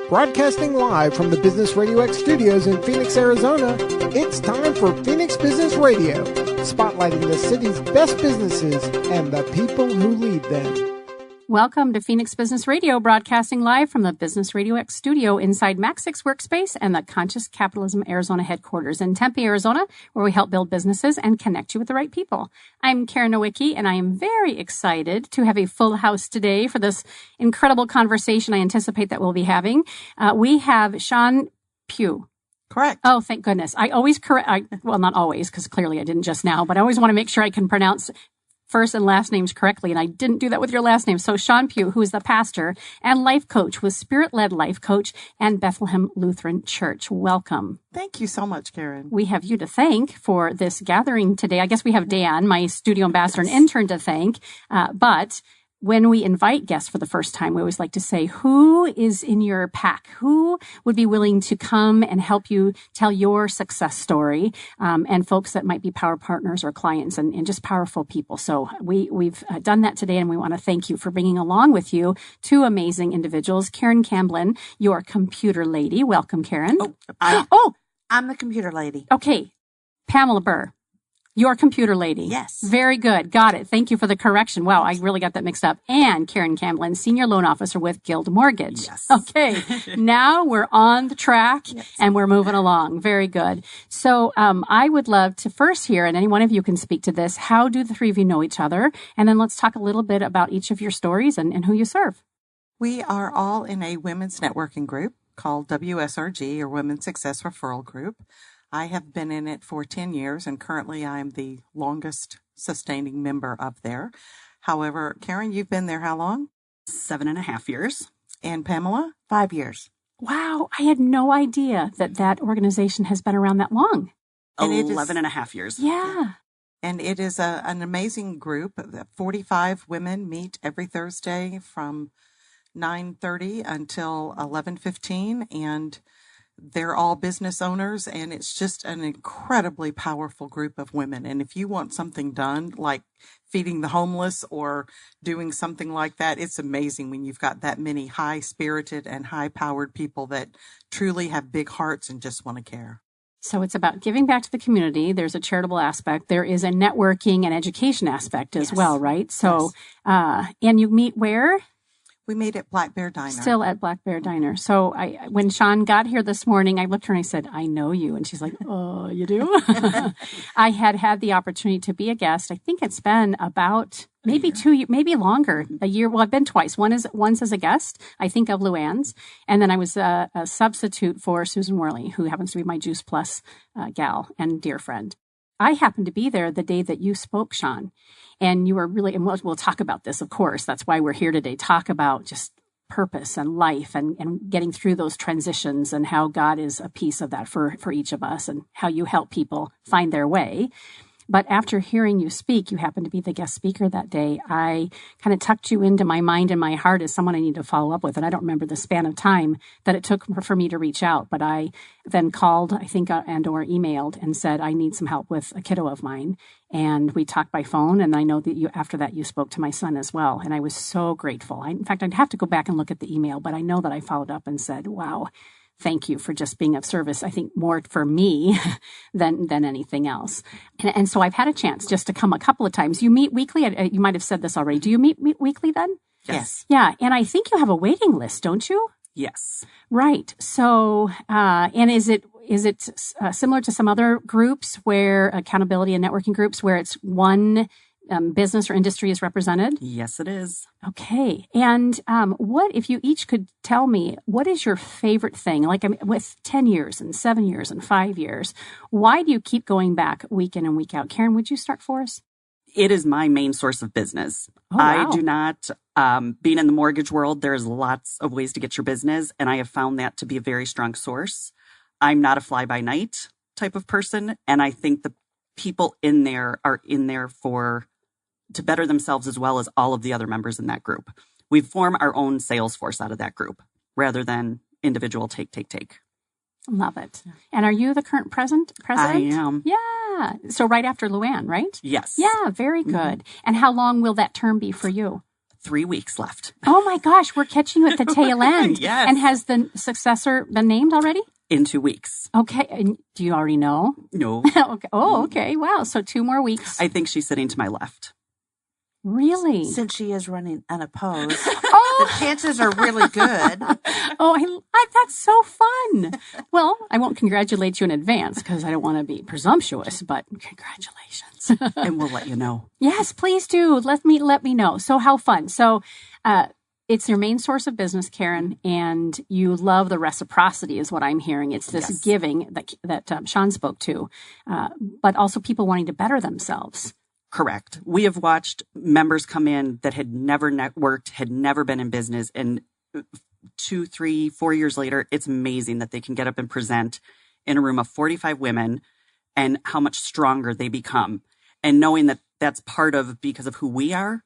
Broadcasting live from the Business Radio X studios in Phoenix, Arizona, it's time for Phoenix Business Radio, spotlighting the city's best businesses and the people who lead them. Welcome to Phoenix Business Radio, broadcasting live from the Business Radio X studio inside Max 6 Workspace and the Conscious Capitalism Arizona headquarters in Tempe, Arizona, where we help build businesses and connect you with the right people. I'm Karen Nowicki, and I am very excited to have a full house today for this incredible conversation I anticipate that we'll be having. We have Chon Pugh. Correct. Oh, thank goodness. I always well, not always, because clearly I didn't just now, but I always want to make sure I can pronounce first and last names correctly, and I didn't do that with your last name. So Chon Pugh, who is the pastor and life coach with Spirit-Led Life Coach and Bethlehem Lutheran Church. Welcome. Thank you so much, Karen. We have you to thank for this gathering today. I guess we have Dan, my studio ambassador and intern, to thank, but when we invite guests for the first time, we always like to say, who is in your pack? Who would be willing to come and help you tell your success story? And folks that might be power partners or clients and just powerful people. So we've done that today, and we want to thank you for bringing along with you two amazing individuals. Karen Camblin, your computer lady. Welcome, Karen. I'm the computer lady. Okay. Pamela Bir, your computer lady. Yes. Very good. Got it. Thank you for the correction. Wow, I really got that mixed up. And Karen Camblin, Senior Loan Officer with Guild Mortgage. Yes. Okay. Now we're on the track and we're moving along. Very good. So I would love to first hear, and any one of you can speak to this, how do the three of you know each other? And then let's talk a little bit about each of your stories and who you serve. We are all in a women's networking group called WSRG, or Women's Success Referral Group. I have been in it for 10 years, and currently I am the longest sustaining member of there. However, Karen, you've been there how long? 7.5 years. And Pamela? 5 years. Wow, I had no idea that organization has been around that long. And 11.5 years. Yeah. And it is an amazing group. 45 women meet every Thursday from 9:30 until 11:15, and they're all business owners, and it's just an incredibly powerful group of women. And if you want something done, like feeding the homeless or doing something like that, it's amazing when you've got that many high-spirited and high-powered people that truly have big hearts and just want to care. So it's about giving back to the community. There's a charitable aspect. There is a networking and education aspect as well, right? So, and you meet where? We meet at Black Bear Diner. Still at Black Bear Diner. So when Shawn got here this morning, I looked at her and I said, I know you. And she's like, oh, you do? I had the opportunity to be a guest. I think it's been about maybe 2 years, maybe longer, a year. Well, I've been twice. Once as a guest, I think of Luann's. And then I was a substitute for Susan Worley, who happens to be my Juice Plus gal and dear friend. I happened to be there the day that you spoke, Shawn. And you were really, and we'll talk about this, of course. That's why we're here today. Talk about just purpose and life and getting through those transitions and how God is a piece of that for each of us and how you help people find their way. But after hearing you speak, you happened to be the guest speaker that day. I kind of tucked you into my mind and my heart as someone I need to follow up with. And I don't remember the span of time that it took for me to reach out. But I then called, I think, and or emailed and said, I need some help with a kiddo of mine. And we talked by phone. And I know that after that, you spoke to my son as well. And I was so grateful. In fact, I'd have to go back and look at the email. But I know that I followed up and said, wow, thank you for just being of service, I think more for me than anything else. And so I've had a chance just to come a couple of times. You meet weekly? You might have said this already. Do you meet weekly then? Yes. Yeah. And I think you have a waiting list, don't you? Yes. Right. So, and is it similar to some other groups where accountability and networking groups where it's one business or industry is represented? Yes, it is. Okay. And what, if you each could tell me, what is your favorite thing? Like with 10 years and 7 years and 5 years, why do you keep going back week in and week out? Karen, would you start for us? It is my main source of business. Oh, wow. I do not, being in the mortgage world, there's lots of ways to get your business, and I have found that to be a very strong source. I'm not a fly-by-night type of person, and I think the people in there are in there to better themselves as well as all of the other members in that group. We form our own sales force out of that group rather than individual take. Love it. And are you the current president? I am. Yeah. So right after Luann, right? Yes. Yeah, very good. And how long will that term be for you? 3 weeks left. Oh my gosh, we're catching you at the tail end. Yes. And has the successor been named already? In 2 weeks. Okay. And do you already know? No. Okay. Oh, okay. Wow. So 2 more weeks. I think she's sitting to my left. Really? Since she is running unopposed, Oh, the chances are really good. oh, that's so fun. Well, I won't congratulate you in advance because I don't want to be presumptuous, but congratulations. And we'll let you know. Yes, please do. Let me know. So how fun. So, it's your main source of business, Karen, and you love the reciprocity is what I'm hearing. It's this Yes. giving that Shawn spoke to, but also people wanting to better themselves. Correct. We have watched members come in that had never networked, had never been in business, and 2, 3, 4 years later, it's amazing that they can get up and present in a room of 45 women and how much stronger they become. And knowing that that's because of who we are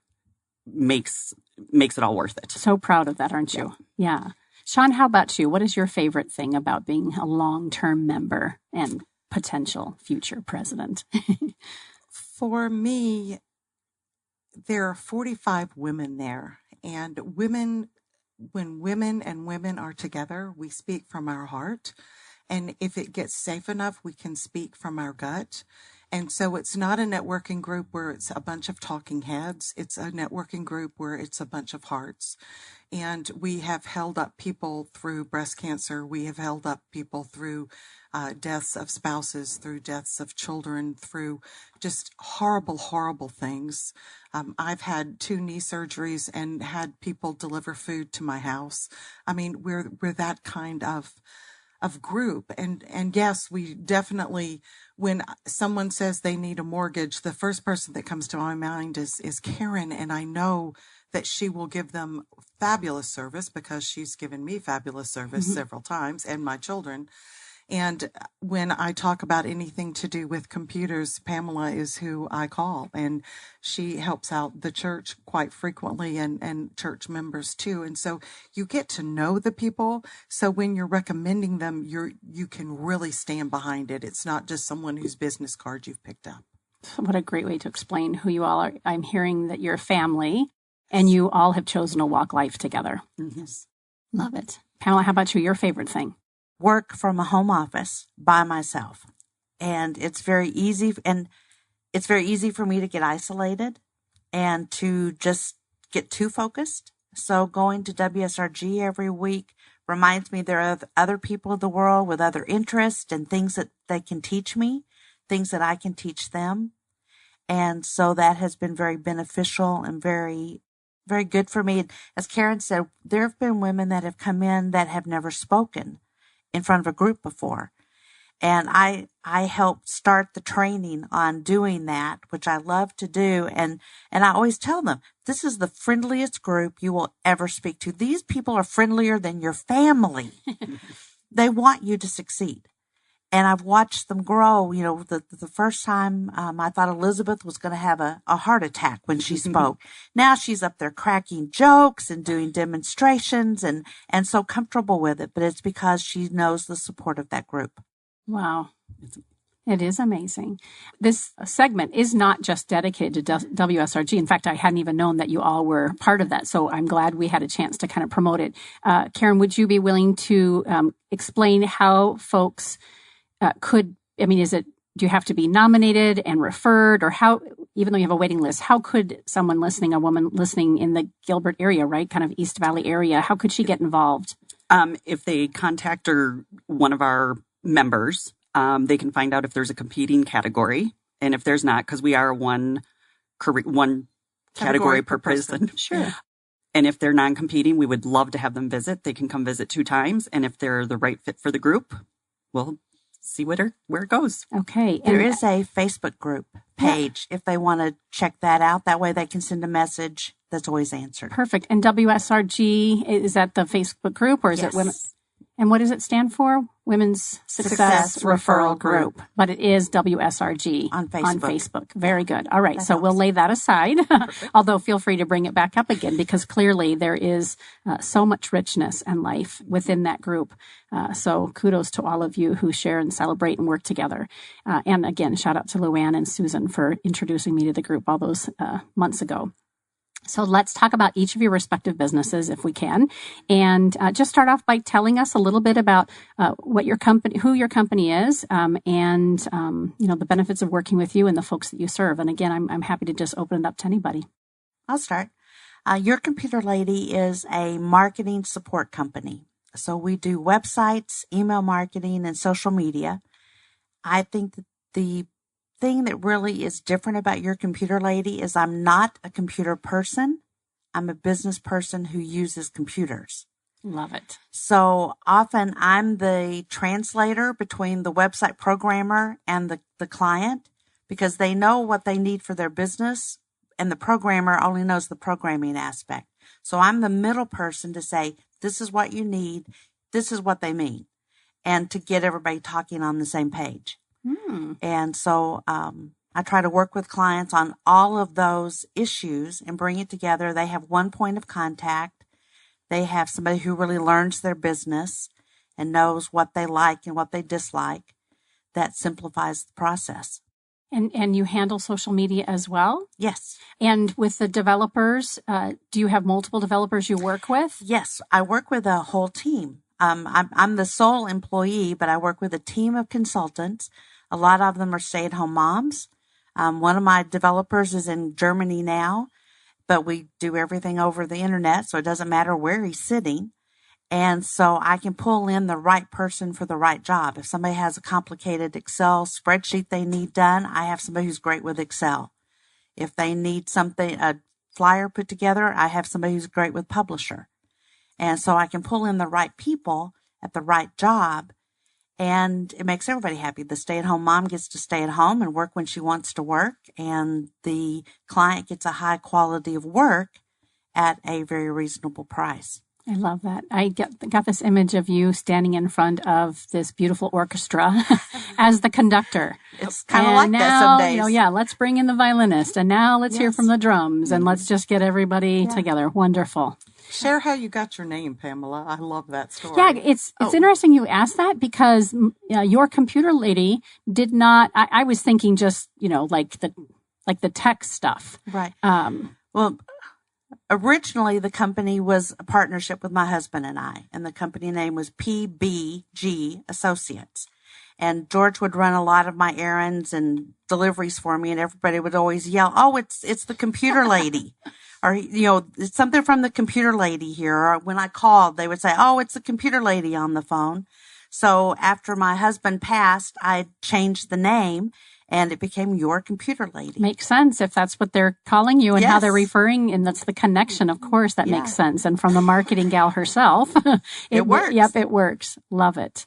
makes it all worth it. So proud of that, aren't you? Yeah. Shawn, how about you? What is your favorite thing about being a long-term member and potential future president? For me, there are 45 women there, and when women and women are together, we speak from our heart. And if it gets safe enough, we can speak from our gut. And so it's not a networking group where it's a bunch of talking heads. It's a networking group where it's a bunch of hearts. And we have held up people through breast cancer. We have held up people through deaths of spouses, through deaths of children, through just horrible, horrible things. I've had 2 knee surgeries and had people deliver food to my house. I mean, we're that kind of group. And yes, we definitely, when someone says they need a mortgage, the first person that comes to my mind is Karen. And I know that she will give them fabulous service because she's given me fabulous service several times, and my children. And when I talk about anything to do with computers, Pamela is who I call, and she helps out the church quite frequently and church members too. And so you get to know the people. So when you're recommending them, you can really stand behind it. It's not just someone whose business card you've picked up. What a great way to explain who you all are. I'm hearing that you're a family and you all have chosen to walk life together. Yes. Love it. Pamela, how about you? Your favorite thing? Work from a home office by myself. And it's very easy for me to get isolated and to just get too focused. So going to WSRG every week reminds me there are other people in the world with other interests and things that they can teach me, things that I can teach them. And so that has been very beneficial and very, very good for me. As Karen said, there have been women that have come in that have never spoken in front of a group before. And I helped start the training on doing that, which I love to do. And I always tell them, this is the friendliest group you will ever speak to. These people are friendlier than your family. They want you to succeed. And I've watched them grow. You know, the first time I thought Elizabeth was going to have a heart attack when she spoke. Now she's up there cracking jokes and doing demonstrations and so comfortable with it. But it's because she knows the support of that group. Wow. It is amazing. This segment is not just dedicated to WSRG. In fact, I hadn't even known that you all were part of that. So I'm glad we had a chance to kind of promote it. Karen, would you be willing to explain how folks do you have to be nominated and referred, or how, even though you have a waiting list, how could someone listening, a woman listening in the Gilbert area, right, kind of East Valley area, how could she get involved? If they contact one of our members, they can find out if there's a competing category, and if there's not, because we are one category per person. Sure. And if they're non-competing, we would love to have them visit. They can come visit 2 times, and if they're the right fit for the group, we'll see where it goes. Okay. There is a Facebook group page if they want to check that out. That way they can send a message that's always answered. Perfect. And WSRG, is that the Facebook group, or is it women? And what does it stand for? Women's Success Referral Group. But it is WSRG on Facebook. Very good. All right. So we'll lay that aside, although feel free to bring it back up again, because clearly there is so much richness and life within that group. So kudos to all of you who share and celebrate and work together. And again, shout out to Luann and Susan for introducing me to the group all those months ago. So let's talk about each of your respective businesses if we can. And just start off by telling us a little bit about what your company, who your company is, and the benefits of working with you and the folks that you serve. And again, I'm happy to just open it up to anybody. I'll start. Your Computer Lady is a marketing support company. So we do websites, email marketing, and social media. I think that the thing that really is different about Your Computer Lady is I'm not a computer person. I'm a business person who uses computers. Love it. So often I'm the translator between the website programmer and the client, because they know what they need for their business and the programmer only knows the programming aspect. So I'm the middle person to say, this is what you need. This is what they mean. And to get everybody talking on the same page. And so I try to work with clients on all of those issues and bring it together. They have one point of contact. They have somebody who really learns their business and knows what they like and what they dislike. That simplifies the process. And you handle social media as well? Yes. And with the developers, do you have multiple developers you work with? Yes, I work with a whole team. I'm the sole employee, but I work with a team of consultants. A lot of them are stay-at-home moms. One of my developers is in Germany now, but we do everything over the internet, so it doesn't matter where he's sitting. And so I can pull in the right person for the right job. If somebody has a complicated Excel spreadsheet they need done, I have somebody who's great with Excel. If they need something, a flyer put together, I have somebody who's great with Publisher. And so I can pull in the right people at the right job, and it makes everybody happy. The stay-at-home mom gets to stay at home and work when she wants to work, and the client gets a high quality of work at a very reasonable price. I love that. I got this image of you standing in front of this beautiful orchestra as the conductor. It's kind of like that some days. Let's bring in the violinist, and now let's hear from the drums, and let's just get everybody together. Wonderful. Share how you got your name, Pamela. I love that story. Yeah, it's interesting you asked that, because Your Computer Lady did not. I was thinking just like the tech stuff, right? Well, originally the company was a partnership with my husband and I, and the company name was PBG Associates. And George would run a lot of my errands and deliveries for me, and everybody would always yell, "Oh, it's the computer lady." Or, it's something from the computer lady here. Or when I called, they would say, "Oh, it's the computer lady on the phone." So after my husband passed, I changed the name, and it became Your Computer Lady. Makes sense if that's what they're calling you and how they're referring, and that's the connection. Of course, that makes sense. And from the marketing gal herself, it works. Yep, it works. Love it.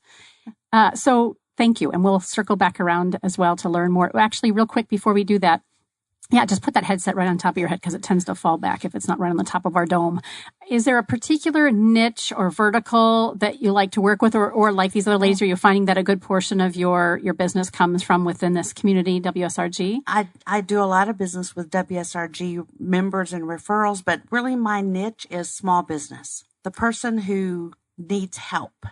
So thank you. And we'll circle back around as well to learn more. Actually, real quick before we do that, just put that headset right on top of your head, because it tends to fall back if it's not right on the top of our dome. Is there a particular niche or vertical that you like to work with, or like these other ladies, are you finding that a good portion of your business comes from within this community, WSRG? I do a lot of business with WSRG members and referrals, but really my niche is small business. The person who needs help.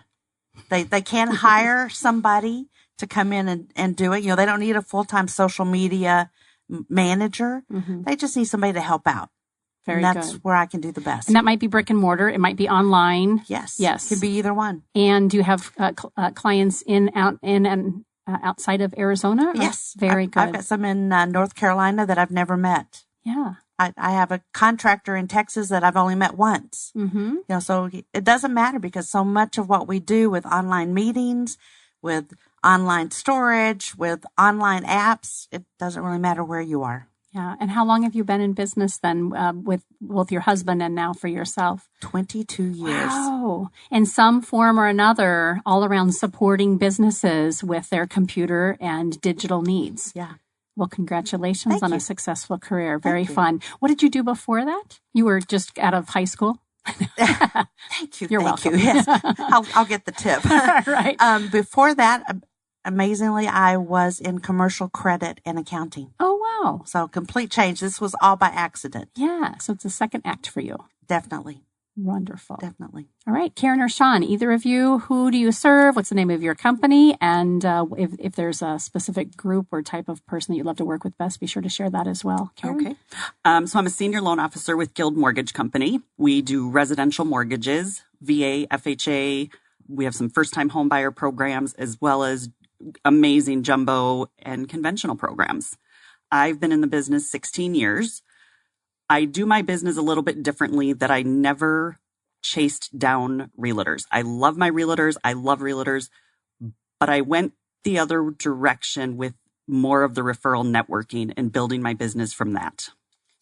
They can't hire somebody to come in and do it. They don't need a full-time social media manager. They just need somebody to help out. Very and that's good. where I can do the best. And that might be brick and mortar. It might be online. Yes. Yes. Could be either one. And do you have clients in and outside of Arizona? Yes. Very good. I've got some in North Carolina that I've never met. Yeah. I have a contractor in Texas that I've only met once. So it doesn't matter, because so much of what we do with online meetings, with online storage, with online apps, it doesn't really matter where you are. Yeah. And how long have you been in business then with both your husband and now for yourself? 22 years. Wow. In some form or another, all around supporting businesses with their computer and digital needs. Yeah. Well, congratulations on a successful career. Very fun. You. What did you do before that? You were just out of high school? Thank you. You're Thank welcome. you. Yes. I'll get the tip. Right. Before that, amazingly, I was in commercial credit and accounting. Oh, wow. So complete change. This was all by accident. Yeah. So it's a second act for you. Definitely. Wonderful. Definitely. All right, Karen or Shawn, either of you, who do you serve? What's the name of your company? And if there's a specific group or type of person that you'd love to work with best, be sure to share that as well. Karen? Okay. So I'm a senior loan officer with Guild Mortgage Company. We do residential mortgages, VA, FHA. We have some first-time home buyer programs as well as amazing jumbo and conventional programs. I've been in the business 16 years. I do my business a little bit differently, that I never chased down realtors. I love my realtors. I love realtors, but I went the other direction with more of the referral networking and building my business from that.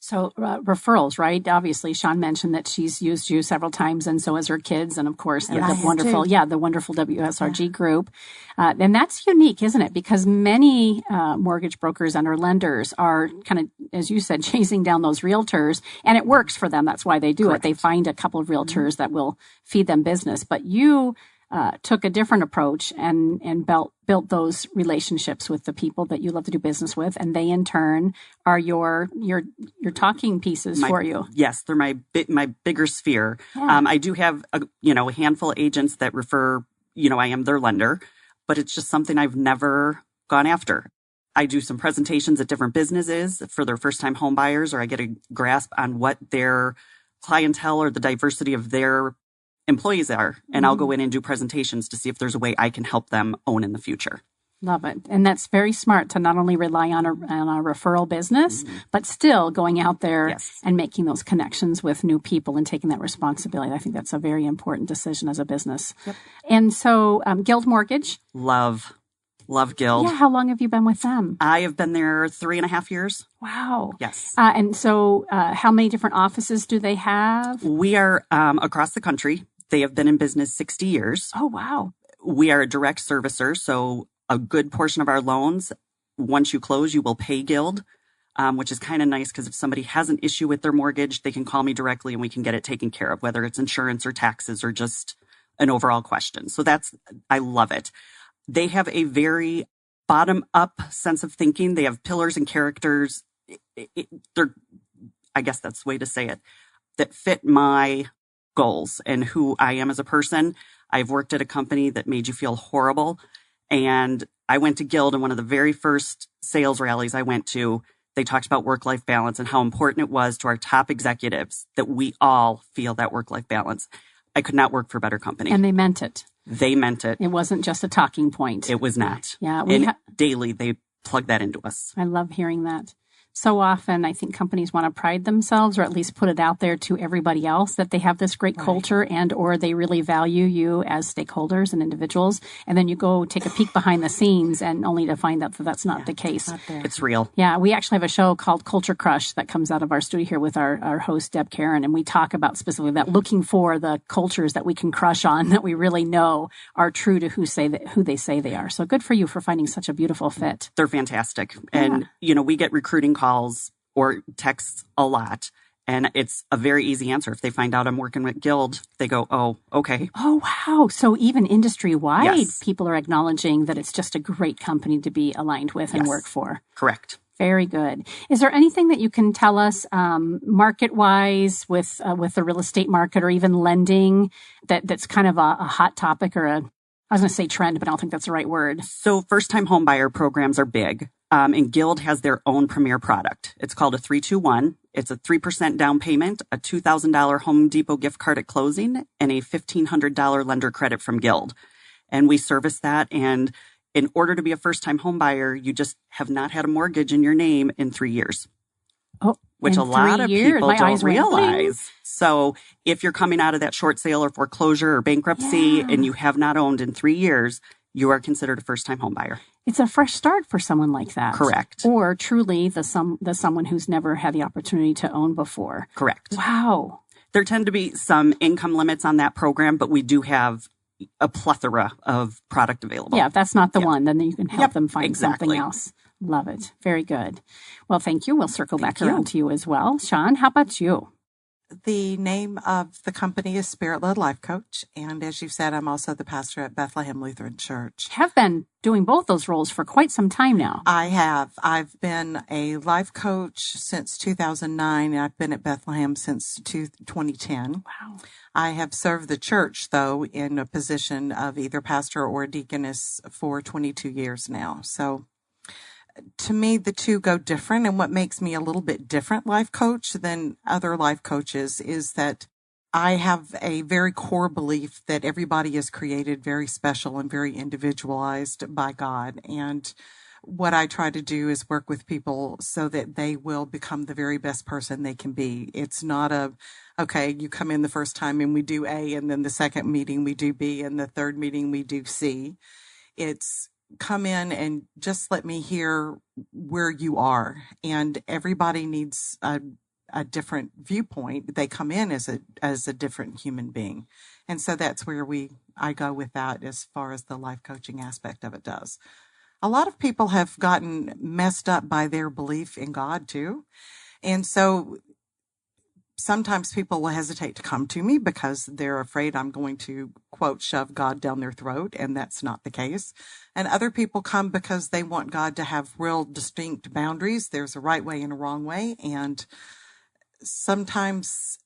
So referrals, right? Obviously, Shawn mentioned that she's used you several times, and so has her kids, and of course, the wonderful WSRG group. And that's unique, isn't it? Because many mortgage brokers and our lenders are kind of, as you said, chasing down those realtors, and it works for them. That's why they do it. They find a couple of realtors that will feed them business. But you took a different approach and built those relationships with the people that you love to do business with, and they in turn are your talking pieces for you. Yes, they're my bigger sphere. Yeah. I do have a handful of agents that refer. I am their lender, but it's just something I've never gone after. I do some presentations at different businesses for their first-time home buyers, or I get a grasp on what their clientele or the diversity of their employees are, and I'll go in and do presentations to see if there's a way I can help them own in the future. Love it. And that's very smart to not only rely on a referral business, but still going out there and making those connections with new people and taking that responsibility. I think that's a very important decision as a business. Yep. And so Guild Mortgage. Love Guild. Yeah. How long have you been with them? I have been there 3.5 years. Wow. Yes. And so how many different offices do they have? We are across the country. They have been in business 60 years. Oh, wow. We are a direct servicer, so a good portion of our loans, once you close, you will pay Guild, which is kind of nice because if somebody has an issue with their mortgage, they can call me directly and we can get it taken care of, whether it's insurance or taxes or just an overall question. So I love it. They have a very bottom-up sense of thinking. They have pillars and characters. I guess that's the way to say it, that fit my goals and who I am as a person. I've worked at a company that made you feel horrible. And I went to Guild, and one of the very first sales rallies I went to, they talked about work-life balance and how important it was to our top executives that we all feel that work-life balance. I could not work for a better company. And they meant it. They meant it. It wasn't just a talking point. It was not. Yeah. Daily, they plug that into us. I love hearing that. So often, I think companies want to pride themselves, or at least put it out there to everybody else, that they have this great culture or they really value you as stakeholders and individuals. And then you go take a peek behind the scenes and only to find out that that's not the case. It's real. Yeah. We actually have a show called Culture Crush that comes out of our studio here with our host, Deb Karen. And we talk about specifically that, looking for the cultures that we can crush on, that we really know are true to who they say they are. So good for you for finding such a beautiful fit. They're fantastic. And, we get recruiting calls or texts a lot. And it's a very easy answer. If they find out I'm working with Guild, they go, oh, okay. Oh, wow. So even industry-wide, people are acknowledging that it's just a great company to be aligned with and work for. Correct. Very good. Is there anything that you can tell us market-wise with the real estate market or even lending that's kind of a hot topic or I was going to say trend, but I don't think that's the right word. So first-time home buyer programs are big. And Guild has their own premier product. It's called a 3-2-1. It's a 3% down payment, a $2,000 Home Depot gift card at closing, and a $1,500 lender credit from Guild. And we service that. And in order to be a first-time home buyer, you just have not had a mortgage in your name in 3 years. Oh, which a lot of people don't realize. So if you're coming out of that short sale or foreclosure or bankruptcy and you have not owned in 3 years, you are considered a first-time home buyer. It's a fresh start for someone like that. Correct. Or truly the someone who's never had the opportunity to own before. Correct. Wow. There tend to be some income limits on that program, but we do have a plethora of product available. Yeah, if that's not the one, then you can help them find something else. Love it. Very good. Well, thank you. We'll circle back around to you as well. Shawn, how about you? The name of the company is Spirit-Led Life Coach. And as you said, I'm also the pastor at Bethlehem Lutheran Church. Have been doing both those roles for quite some time now. I have. I've been a life coach since 2009, and I've been at Bethlehem since 2010. Wow. I have served the church, though, in a position of either pastor or deaconess for 22 years now. So to me, the two go different. And what makes me a little bit different life coach than other life coaches is that I have a very core belief that everybody is created very special and very individualized by God. And what I try to do is work with people so that they will become the very best person they can be. It's not okay, you come in the first time and we do A, and then the second meeting we do B, and the third meeting we do C. It's come in and just let me hear where you are. And everybody needs a different viewpoint. They come in as a different human being. And so that's where I go with that as far as the life coaching aspect of it does. A lot of people have gotten messed up by their belief in God too. And so sometimes people will hesitate to come to me because they're afraid I'm going to, quote, shove God down their throat, and that's not the case. And other people come because they want God to have real distinct boundaries. There's a right way and a wrong way, and sometimes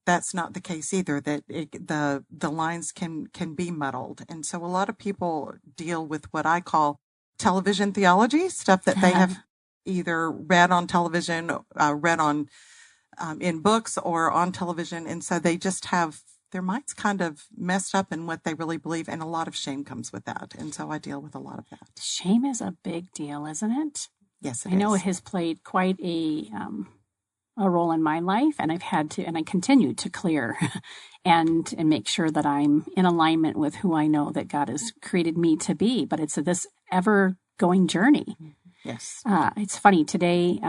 that's not the case either, that the lines can be muddled. And so a lot of people deal with what I call television theology, stuff that they have either read on television, read on in books or on television. And so they just have their minds kind of messed up in what they really believe. And a lot of shame comes with that. And so I deal with a lot of that. Shame is a big deal, isn't it? Yes, I know it has played quite a role in my life, and I've had to, and I continue to clear and make sure that I'm in alignment with who I know that God has created me to be. But it's this ever going journey. Yes. It's funny today.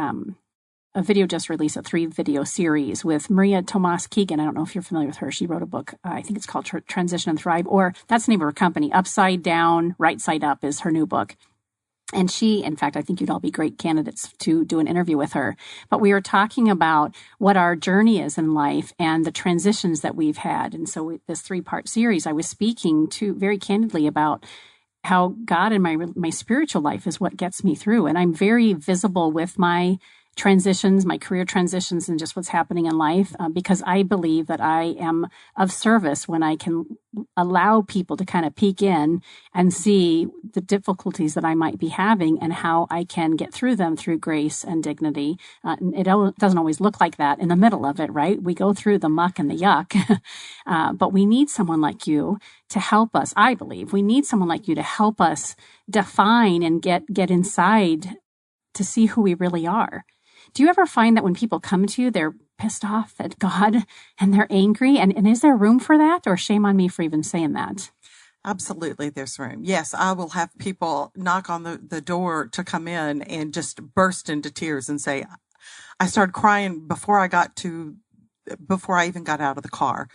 A video just released, a 3-video series with Maria Tomas Keegan. I don't know if you're familiar with her. She wrote a book. I think it's called Transition and Thrive, or that's the name of her company. Upside Down, Right Side Up is her new book. And she, in fact, I think you'd all be great candidates to do an interview with her. But we were talking about what our journey is in life and the transitions that we've had. And so this 3-part series, I was speaking to very candidly about how God in my spiritual life is what gets me through. And I'm very visible with my transitions, my career transitions, and just what's happening in life, because I believe that I am of service when I can allow people to kind of peek in and see the difficulties that I might be having and how I can get through them through grace and dignity. It doesn't always look like that in the middle of it, right? We go through the muck and the yuck, but we need someone like you to help us. I believe we need someone like you to help us define and get inside to see who we really are. Do you ever find that when people come to you, they're pissed off at God and they're angry? And is there room for that, or shame on me for even saying that? Absolutely, there's room. Yes, I will have people knock on the door to come in and just burst into tears and say, I started crying before I even got out of the car.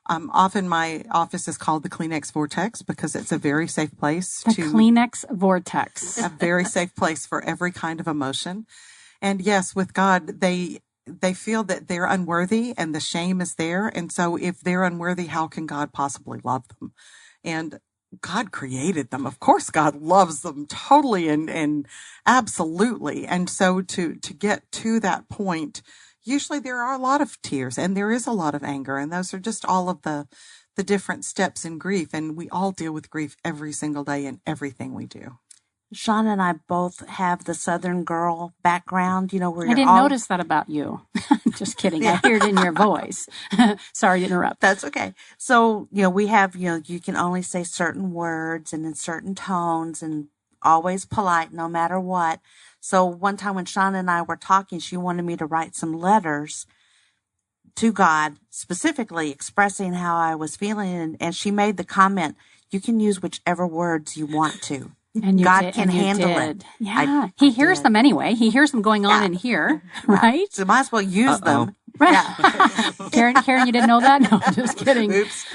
Often my office is called the Kleenex Vortex because it's a very safe place. The Kleenex Vortex. A very safe place for every kind of emotion. And yes, with God, they feel that they're unworthy and the shame is there. And so if they're unworthy, how can God possibly love them? And God created them. Of course, God loves them totally and absolutely. And so to get to that point, usually there are a lot of tears and there is a lot of anger. And those are just all of the different steps in grief. And we all deal with grief every single day in everything we do. Shawn and I both have the Southern girl background, where I didn't notice that about you. Just kidding. Yeah. I hear it in your voice. Sorry to interrupt. That's okay. So, we have, you can only say certain words and in certain tones and always polite no matter what. So one time when Shawn and I were talking, she wanted me to write some letters to God, specifically expressing how I was feeling. And she made the comment, you can use whichever words you want to. And God can handle it. Yeah. He hears them anyway. He hears them going on in here, right? So might as well use them. Right. Yeah. Karen, you didn't know that? No, just kidding. Oops.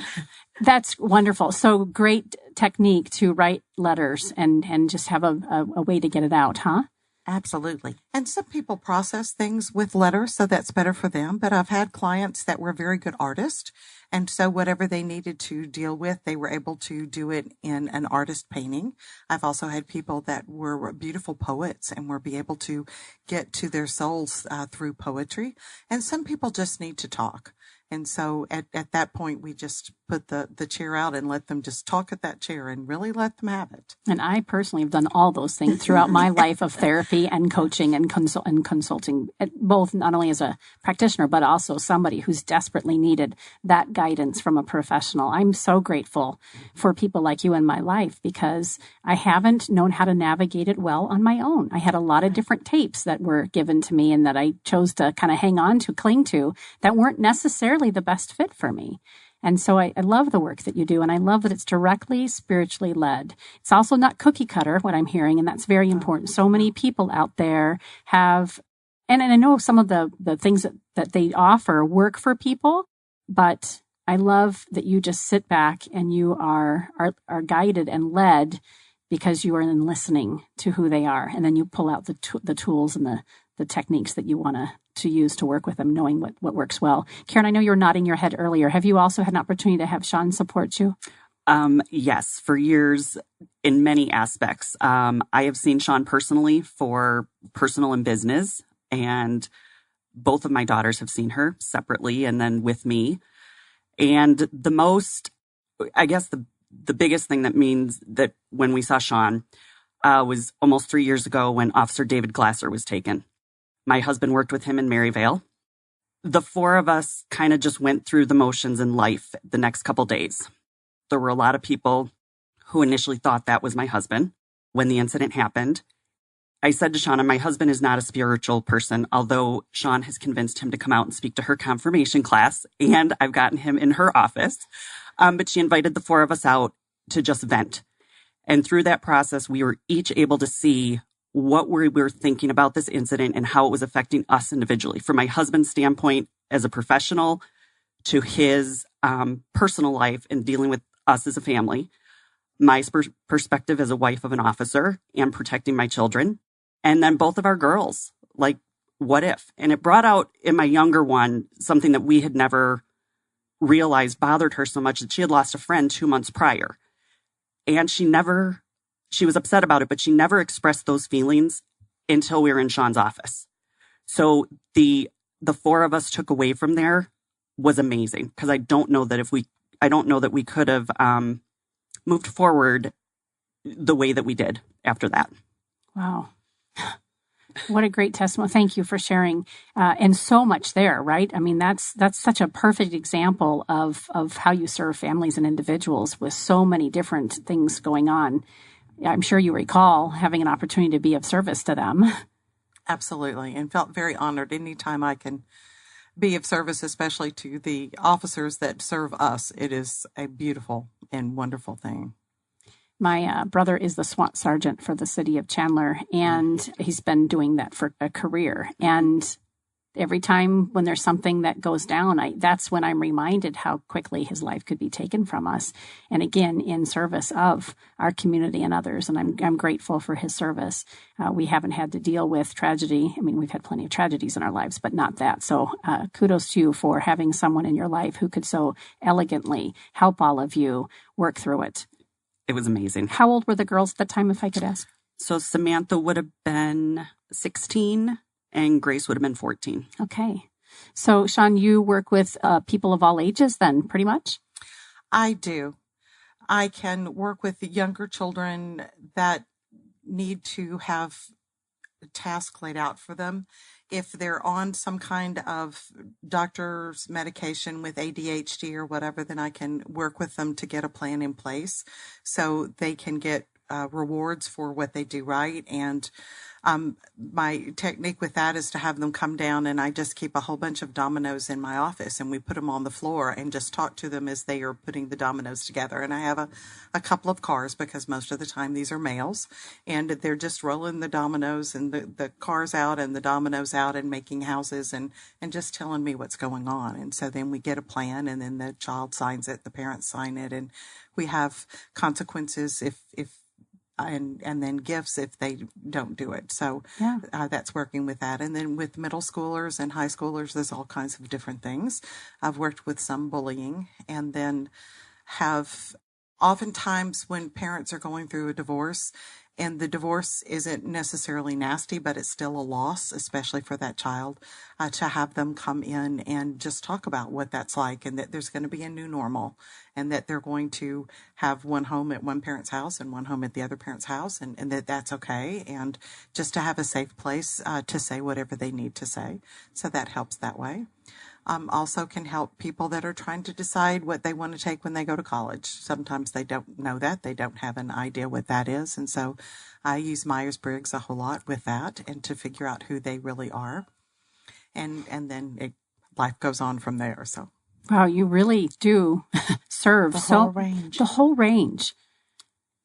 That's wonderful. So great technique to write letters and just have a way to get it out, huh? Absolutely. And some people process things with letters, so that's better for them. But I've had clients that were very good artists. And so whatever they needed to deal with, they were able to do it in an artist painting. I've also had people that were beautiful poets and were be able to get to their souls through poetry. And some people just need to talk. And so at that point, we just put the chair out and let them just talk at that chair and really let them have it. And I personally have done all those things throughout my life of therapy and coaching and consulting, both not only as a practitioner, but also somebody who's desperately needed that guidance from a professional. I'm so grateful for people like you in my life because I haven't known how to navigate it well on my own. I had a lot of different tapes that were given to me and that I chose to kind of hang on to, cling to, that weren't necessarily the best fit for me. And so I love the work that you do, and I love that it's directly spiritually led. It's also not cookie cutter, what I'm hearing, and that's very important. So many people out there have, and I know some of the things that they offer work for people, but I love that you just sit back and you are guided and led because you are then listening to who they are, and then you pull out the tools and the techniques that you want to use to work with them, knowing what works well. Karen, I know you were nodding your head earlier. Have you also had an opportunity to have Shawn support you? Yes, for years in many aspects. I have seen Shawn personally for personal and business, and both of my daughters have seen her separately and then with me. And the biggest thing that means that when we saw Shawn was almost 3 years ago when Officer David Glasser was taken. My husband worked with him in Maryvale. The four of us kind of just went through the motions in life the next couple days. There were a lot of people who initially thought that was my husband when the incident happened. I said to Shawn, my husband is not a spiritual person, although Shawn has convinced him to come out and speak to her confirmation class, and I've gotten him in her office. But she invited the four of us out to just vent. And through that process, we were each able to see what we were thinking about this incident and how it was affecting us individually. From my husband's standpoint as a professional to his personal life and dealing with us as a family, my perspective as a wife of an officer and protecting my children, and then both of our girls, like, what if? And it brought out in my younger one something that we had never realized bothered her so much, that she had lost a friend 2 months prior. And she was upset about it, but she never expressed those feelings until we were in Shawn's office. So the four of us took away from there was amazing, because I don't know that we could have moved forward the way that we did after that. Wow. What a great testimony. Thank you for sharing. And so much there, right? I mean, that's such a perfect example of how you serve families and individuals with so many different things going on. I'm sure you recall having an opportunity to be of service to them. Absolutely. And felt very honored anytime I can be of service, especially to the officers that serve us. It is a beautiful and wonderful thing. My brother is the SWAT sergeant for the city of Chandler, and he's been doing that for a career. And every time when there's something that goes down, that's when I'm reminded how quickly his life could be taken from us. And again, in service of our community and others. And I'm grateful for his service. We haven't had to deal with tragedy. I mean, we've had plenty of tragedies in our lives, but not that. So kudos to you for having someone in your life who could so elegantly help all of you work through it. It was amazing. How old were the girls at the time, if I could ask? So Samantha would have been 16 and Grace would have been 14. Okay. So, Shawn, you work with people of all ages then, pretty much? I do. I can work with the younger children that need to have a task laid out for them. If they're on some kind of doctor's medication with ADHD or whatever, then I can work with them to get a plan in place so they can get rewards for what they do right. And my technique with that is to have them come down, and I just keep a whole bunch of dominoes in my office, and we put them on the floor and just talk to them as they are putting the dominoes together. And I have a couple of cars, because most of the time these are males, and they're just rolling the dominoes and the cars out and the dominoes out and making houses and just telling me what's going on. And so then we get a plan, and then the child signs it, the parents sign it, and we have consequences if and then gifts if they don't do it. So that's working with that. And then with middle schoolers and high schoolers, there's all kinds of different things. I've worked with some bullying, and then have oftentimes when parents are going through a divorce, and the divorce isn't necessarily nasty, but it's still a loss, especially for that child, to have them come in and just talk about what that's like, and that there's going to be a new normal, and that they're going to have one home at one parent's house and one home at the other parent's house, and that that's okay, and just to have a safe place to say whatever they need to say. So that helps that way. Also can help people that are trying to decide what they want to take when they go to college. Sometimes they don't know that. They don't have an idea what that is. And so I use Myers Briggs a whole lot with that, and to figure out who they really are. And then life goes on from there. So. Wow, you really do serve the whole range. The whole range.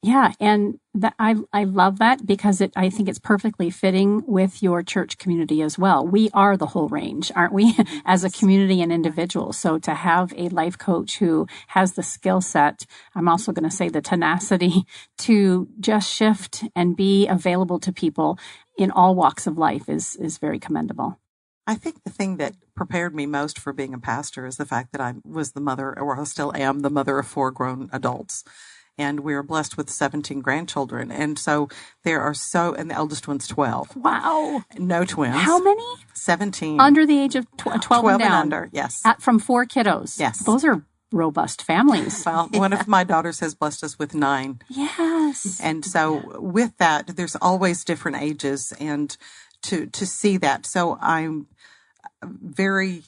Yeah, and I love that, because I think it's perfectly fitting with your church community as well. We are the whole range, aren't we, as a community and individuals? So to have a life coach who has the skill set, I'm also going to say the tenacity to just shift and be available to people in all walks of life is very commendable. I think the thing that prepared me most for being a pastor is the fact that I was the mother, or I still am the mother, of 4 grown adults. And we're blessed with 17 grandchildren. And so and the eldest one's 12. Wow. No twins. How many? 17. Under the age of 12 and down. under, yes. From 4 kiddos. Yes. Those are robust families. Well, one of my daughters has blessed us with 9. Yes. And so with that, there's always different ages, and to see that. So I'm very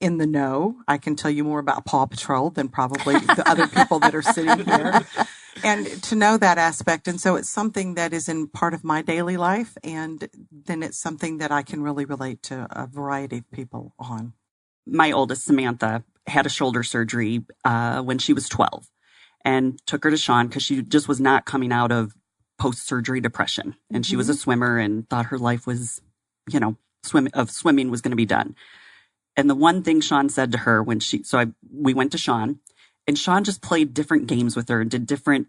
in the know. I can tell you more about Paw Patrol than probably the other people that are sitting here. And to know that aspect. And so it's something that is in part of my daily life. And then it's something that I can really relate to a variety of people on. My oldest, Samantha, had a shoulder surgery when she was 12, and took her to Shawn because she just was not coming out of post-surgery depression. And she was a swimmer and thought her life was, swimming was going to be done. And the one thing Shawn said to her we went to Shawn, and Shawn just played different games with her and did different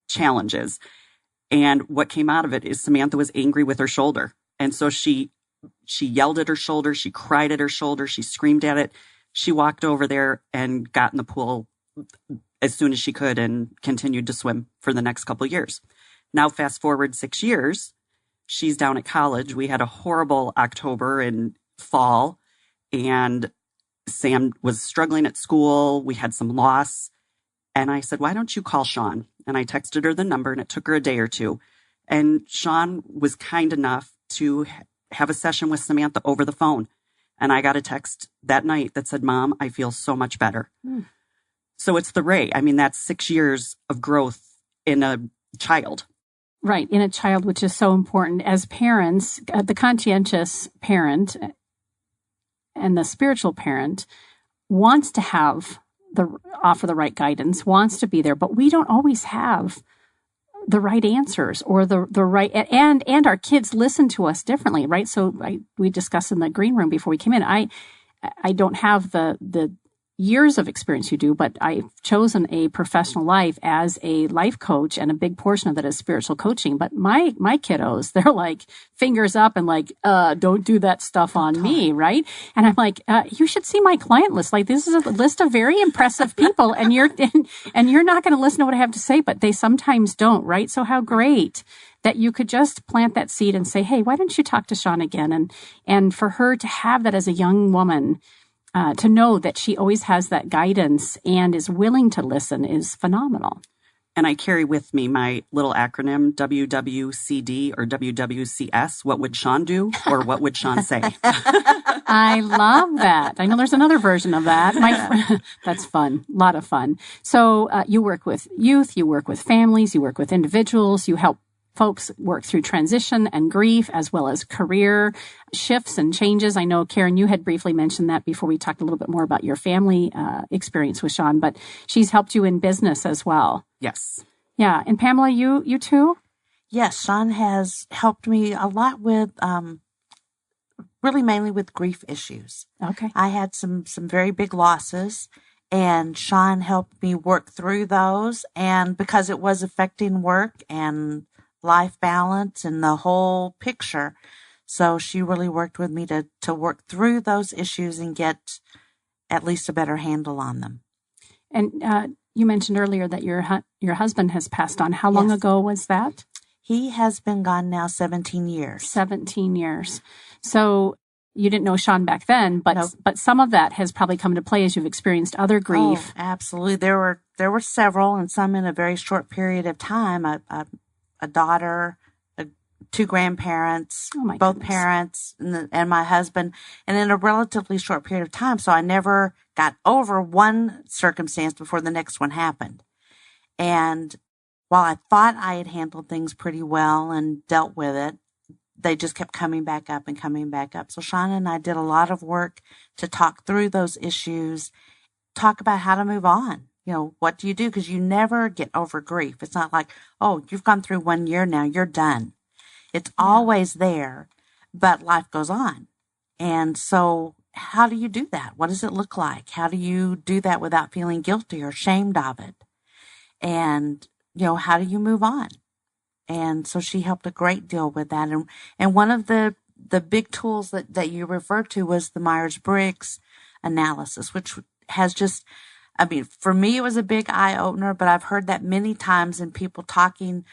challenges. And what came out of it is Samantha was angry with her shoulder. And so she yelled at her shoulder. She cried at her shoulder. She screamed at it. She walked over there and got in the pool as soon as she could and continued to swim for the next couple of years. Now, fast forward 6 years, she's down at college. We had a horrible October and fall. And Sam was struggling at school. We had some loss. And I said, why don't you call Shawn? And I texted her the number, and it took her a day or two. And Shawn was kind enough to have a session with Samantha over the phone. And I got a text that night that said, Mom, I feel so much better. So it's the ray. I mean, that's 6 years of growth in a child. Right, in a child, which is so important. As parents, the conscientious parent and the spiritual parent wants to offer the right guidance, wants to be there, but we don't always have the right answers or the right, and our kids listen to us differently, right? So we discussed in the green room before we came in, I don't have the years of experience you do, but I've chosen a professional life as a life coach, and a big portion of that is spiritual coaching. But my kiddos, they're like fingers up and like, don't do that stuff on me, right? And I'm like, you should see my client list. Like, this is a list of very impressive people, and you're not going to listen to what I have to say, but they sometimes don't, right? So how great that you could just plant that seed and say, hey, why don't you talk to Shawn again? And for her to have that as a young woman, to know that she always has that guidance and is willing to listen is phenomenal. And I carry with me my little acronym, WWCD or WWCS. What would Shawn do, or what would Shawn say? I love that. I know there's another version of that. That's fun. A lot of fun. So you work with youth, you work with families, you work with individuals, you help folks work through transition and grief, as well as career shifts and changes. I know, Karen, you had briefly mentioned that before we talked a little bit more about your family experience with Shawn, but she's helped you in business as well. Yes. Yeah. And Pamela, you too? Yes, Shawn has helped me a lot with, really mainly with grief issues. Okay. I had some very big losses, and Shawn helped me work through those. And because it was affecting work and life balance and the whole picture. So she really worked with me to work through those issues and get at least a better handle on them. And you mentioned earlier that your husband has passed on. How long Yes. ago was that? He has been gone now 17 years. 17 years. So you didn't know Shawn back then, but Nope. but some of that has probably come to play as you've experienced other grief. Oh, absolutely. There were several, and some in a very short period of time. A daughter, two grandparents, Oh, my both goodness. parents, and my husband, and in a relatively short period of time. So I never got over one circumstance before the next one happened. And while I thought I had handled things pretty well and dealt with it, they just kept coming back up and coming back up. So Shawn and I did a lot of work to talk through those issues, talk about how to move on. You know, what do you do? Because you never get over grief. It's not like, oh, you've gone through 1 year now, you're done. It's always there, but life goes on. And so how do you do that? What does it look like? How do you do that without feeling guilty or ashamed of it? And, you know, how do you move on? And so she helped a great deal with that. And one of the big tools that you referred to was the Myers Briggs analysis, which has just, I mean, for me, it was a big eye opener, but I've heard that many times in people talking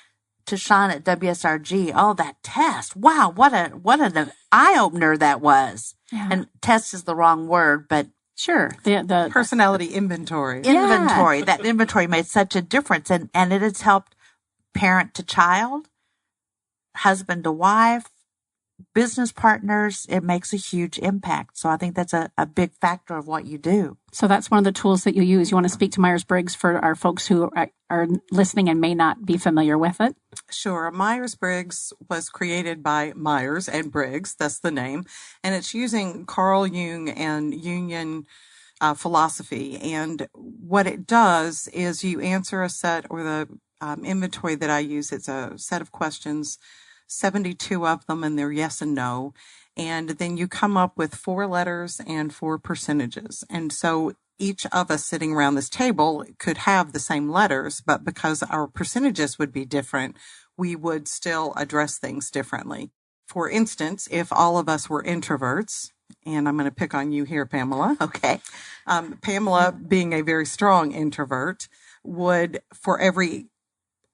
to Shawn at WSRG. Oh, that test. Wow. What an eye opener that was. Yeah. And test is the wrong word, but Sure. The Personality inventory. inventory, that inventory made such a difference. And it has helped parent to child, husband to wife, business partners. It makes a huge impact. So I think that's a big factor of what you do. So that's one of the tools that you use. You want to speak to Myers Briggs for our folks who are listening and may not be familiar with it? Sure. Myers Briggs was created by Myers and Briggs. That's the name. And it's using Carl Jung and Jungian philosophy. And what it does is you answer a set, or the inventory that I use, it's a set of questions, 72 of them, and they're yes and no. And then you come up with 4 letters and 4 percentages. And so each of us sitting around this table could have the same letters, but because our percentages would be different, we would still address things differently. For instance, if all of us were introverts, and I'm going to pick on you here, Pamela. Okay. Pamela, being a very strong introvert, would, for every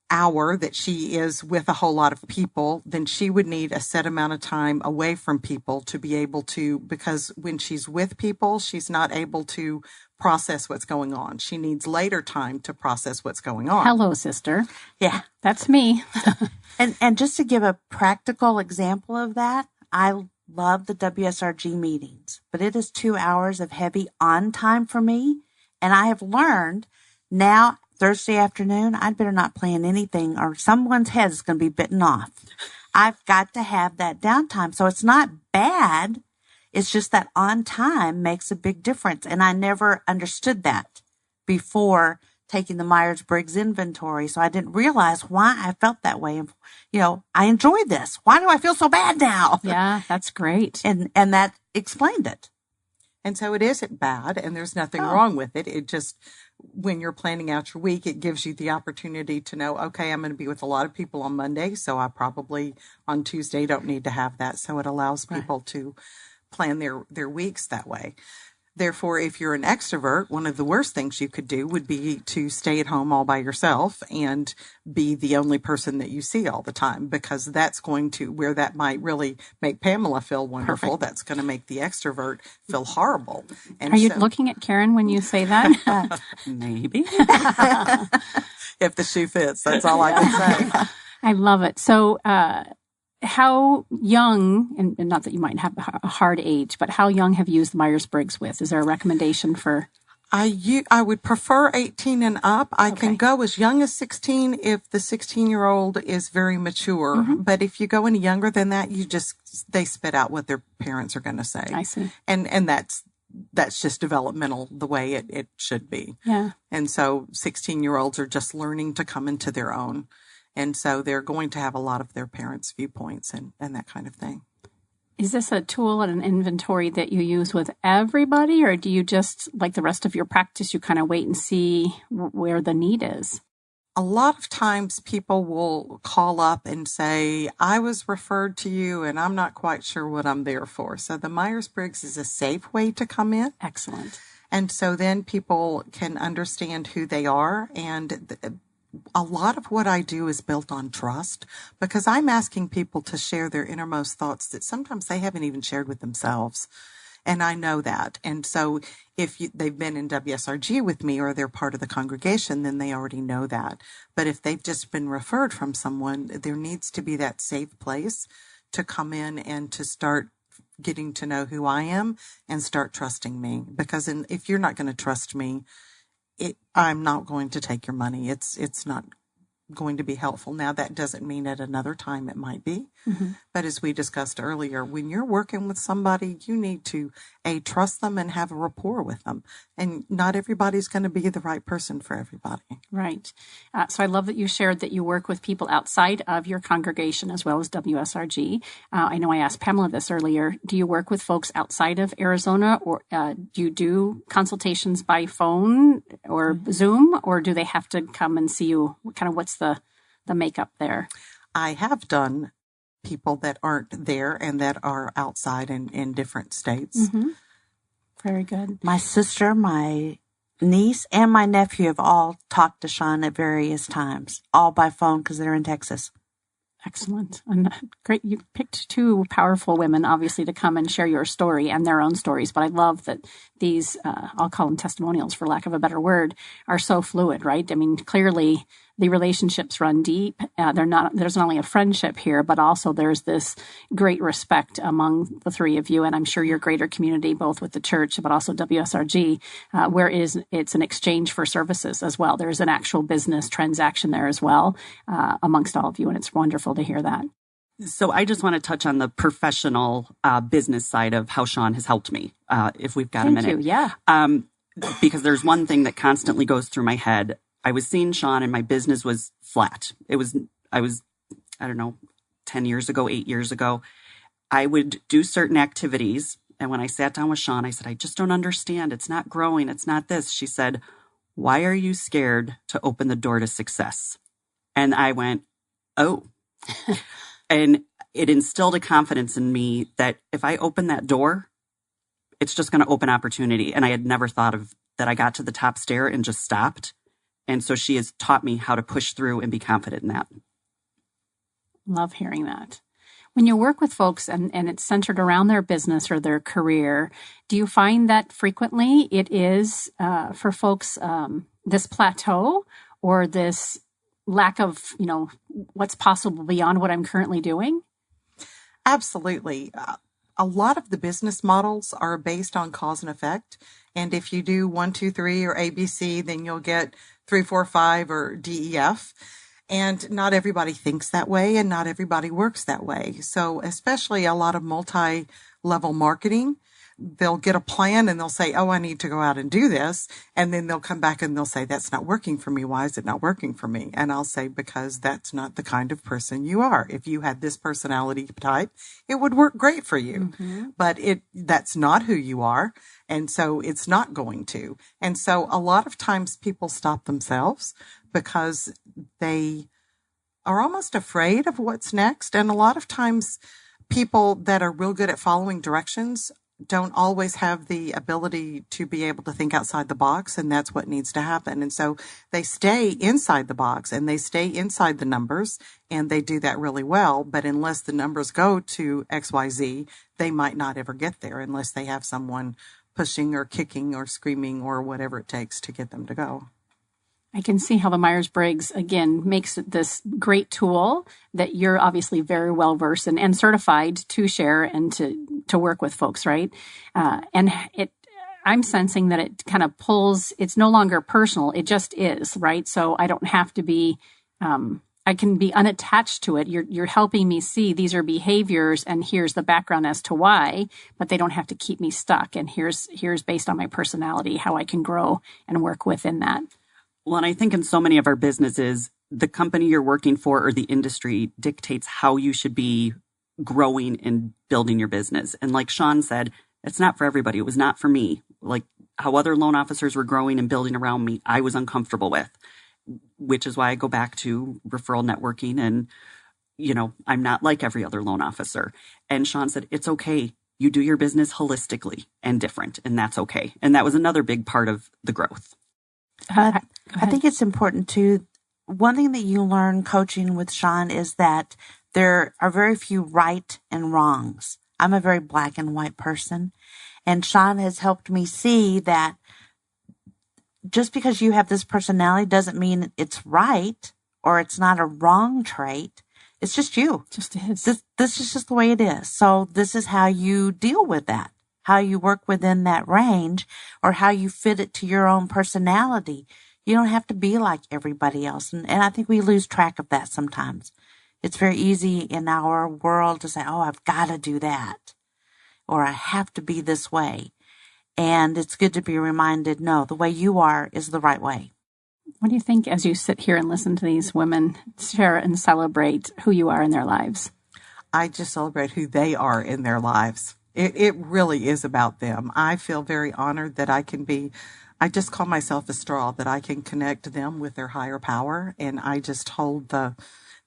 hour that she is with a whole lot of people, then she would need a set amount of time away from people to be able to, because when she's with people, she's not able to process what's going on. She needs later time to process what's going on. Hello, sister. Yeah. That's me. And just to give a practical example of that, I love the WSRG meetings, but it is 2 hours of heavy on time for me. And I have learned now, Thursday afternoon, I'd better not plan anything or someone's head is going to be bitten off. I've got to have that downtime. So it's not bad. It's just that on time makes a big difference. And I never understood that before taking the Myers Briggs inventory. So I didn't realize why I felt that way. And, you know, I enjoyed this. Why do I feel so bad now? Yeah, that's great. And that explained it. And so it isn't bad, and there's nothing wrong with it. It just, when you're planning out your week, it gives you the opportunity to know, okay, I'm going to be with a lot of people on Monday, so I probably on Tuesday don't need to have that. So it allows people to plan their weeks that way. Therefore, if you're an extrovert, one of the worst things you could do would be to stay at home all by yourself and be the only person that you see all the time, because that's going to, where that might really make Pamela feel wonderful, that's going to make the extrovert feel horrible. And Are you looking at Karen when you say that? Maybe. if the shoe fits, that's all I can say. I love it. So, how young, and not that you might have a hard age, but how young have you used the Myers-Briggs with? Is there a recommendation for? I would prefer 18 and up. I can go as young as 16 if the 16-year-old is very mature. But if you go any younger than that, they spit out what their parents are going to say. I see. And that's just developmental the way it should be. Yeah. And so 16-year-olds are just learning to come into their own. And so they're going to have a lot of their parents' viewpoints and that kind of thing. Is this a tool and an inventory that you use with everybody, or do you just, like the rest of your practice, you kind of wait and see where the need is? A lot of times people will call up and say, I was referred to you and I'm not quite sure what I'm there for. So the Myers Briggs is a safe way to come in. Excellent. And so then people can understand who they are. And a lot of what I do is built on trust, because I'm asking people to share their innermost thoughts that sometimes they haven't even shared with themselves. And I know that. And so if they've been in WSRG with me or they're part of the congregation, then they already know that. But if they've just been referred from someone, there needs to be that safe place to come in and to start getting to know who I am and start trusting me. Because if you're not going to trust me, I'm not going to take your money. It's not going to be helpful. Now, that doesn't mean at another time it might be. Mm-hmm. But as we discussed earlier, when you're working with somebody, you need to trust them and have a rapport with them. And not everybody's going to be the right person for everybody. Right. So I love that you shared that you work with people outside of your congregation as well as WSRG. I know I asked Pamela this earlier. Do you work with folks outside of Arizona, or do you do consultations by phone or Zoom, or do they have to come and see you? What's the makeup there? I have done people that aren't there and that are outside in different states. Mm-hmm. Very good. My sister, my niece, and my nephew have all talked to Shawn at various times, all by phone because they're in Texas. Excellent. And great. You picked two powerful women, obviously, to come and share your story and their own stories. But I love that these, I'll call them testimonials for lack of a better word, are so fluid, right? I mean, clearly the relationships run deep. There's not only a friendship here, but also there's this great respect among the three of you. And I'm sure your greater community, both with the church, but also WSRG, where it's an exchange for services as well. There's an actual business transaction there as well, amongst all of you. And it's wonderful to hear that. So I just want to touch on the professional business side of how Shawn has helped me, if we've got a minute. Thank you. Yeah. Because there's one thing that constantly goes through my head. I was seeing Shawn and my business was flat. I don't know, 10 years ago, 8 years ago. I would do certain activities. And when I sat down with Shawn, I said, I just don't understand. It's not growing. It's not this. She said, why are you scared to open the door to success? And I went, oh. And it instilled a confidence in me that if I open that door, it's just going to open opportunity. And I had never thought of that. I got to the top stair and just stopped. And so she has taught me how to push through and be confident in that. Love hearing that. When you work with folks and it's centered around their business or their career, do you find that frequently it is for folks this plateau or this lack of, what's possible beyond what I'm currently doing? Absolutely. A lot of the business models are based on cause and effect. And if you do 1, 2, 3 or ABC, then you'll get 3, 4, 5 or DEF. And not everybody thinks that way and not everybody works that way. So especially a lot of multi-level marketing, they'll get a plan and they'll say, oh, I need to go out and do this. And then they'll come back and they'll say, that's not working for me. Why is it not working for me? And I'll say, because that's not the kind of person you are. If you had this personality type, it would work great for you. Mm-hmm. But that's not who you are. And so it's not going to. And so a lot of times people stop themselves because they are almost afraid of what's next. And a lot of times people that are real good at following directions don't always have the ability to be able to think outside the box, and that's what needs to happen. And so they stay inside the box and they stay inside the numbers, and they do that really well. But unless the numbers go to XYZ, they might not ever get there unless they have someone pushing or kicking or screaming or whatever it takes to get them to go. I can see how the Myers Briggs, again, makes it this great tool that you're obviously very well versed in and certified to share and to work with folks, right? I'm sensing that it kind of pulls, it's no longer personal, it just is, right? So I don't have to be, I can be unattached to it. You're helping me see these are behaviors and here's the background as to why, but they don't have to keep me stuck. And here's based on my personality, how I can grow and work within that. Well, and I think in so many of our businesses, the company you're working for or the industry dictates how you should be growing and building your business. And like Shawn said, it's not for everybody. It was not for me. Like how other loan officers were growing and building around me, I was uncomfortable with. which is why I go back to referral networking and, I'm not like every other loan officer. And Shawn said, it's okay. You do your business holistically and different, and that's okay. And that was another big part of the growth. I think it's important too. One thing that you learn coaching with Shawn is that there are very few right and wrongs. I'm a very black and white person, and Shawn has helped me see that just because you have this personality doesn't mean it's right or it's not a wrong trait. It's just you. Just is. This is just the way it is. So this is how you deal with that, how you work within that range, or how you fit it to your own personality. You don't have to be like everybody else. And I think we lose track of that sometimes. It's very easy in our world to say, oh, I've got to do that, or I have to be this way. And it's good to be reminded, no, the way you are is the right way. What do you think as you sit here and listen to these women share and celebrate who you are in their lives? I just celebrate who they are in their lives. It really is about them. I feel very honored that I just call myself a straw, that I can connect them with their higher power, and I just hold the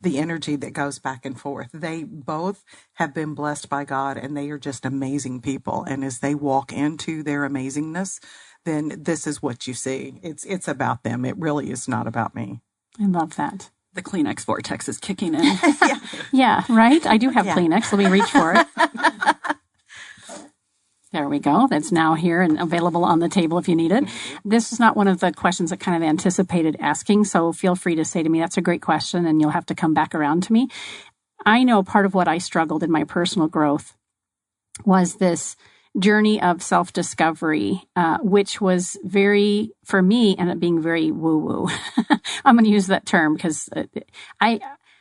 energy that goes back and forth. They both have been blessed by God, and they are just amazing people. And as they walk into their amazingness, then this is what you see. It's about them. It really is not about me. I love that. The Kleenex vortex is kicking in. Yeah, right? I do have Kleenex. Let me reach for it. There we go. That's now here and available on the table if you need it. This is not one of the questions that kind of anticipated asking, so feel free to say to me, that's a great question, and you'll have to come back around to me. I know part of what I struggled in my personal growth was this journey of self-discovery, which was very, for me, ended up being very woo-woo. I'm going to use that term because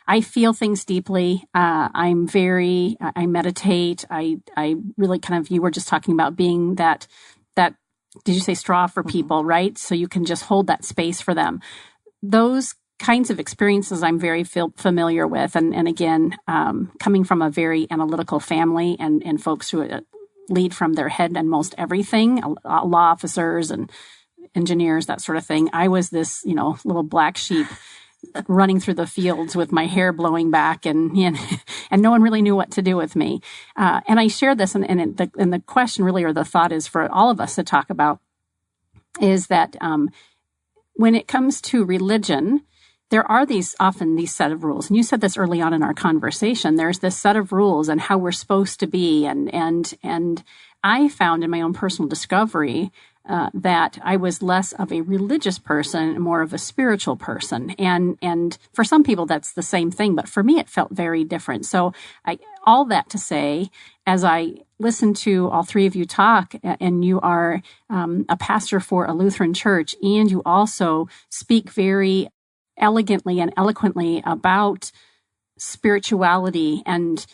I feel things deeply. I meditate. I really kind of, you were just talking about being that, did you say straw for people, right? So you can just hold that space for them. Those kinds of experiences I'm very familiar with. And again, coming from a very analytical family and folks who lead from their head and most everything, law officers and engineers, that sort of thing. I was this, little black sheep running through the fields with my hair blowing back and no one really knew what to do with me. And I shared this and the question really, or the thought is for all of us to talk about is that, when it comes to religion, there are often these set of rules. And you said this early on in our conversation, there's this set of rules and how we're supposed to be. And I found in my own personal discovery, that I was less of a religious person and more of a spiritual person. And for some people, that's the same thing. But for me, it felt very different. So all that to say, as I listened to all three of you talk, and you are a pastor for a Lutheran church, and you also speak very elegantly and eloquently about spirituality and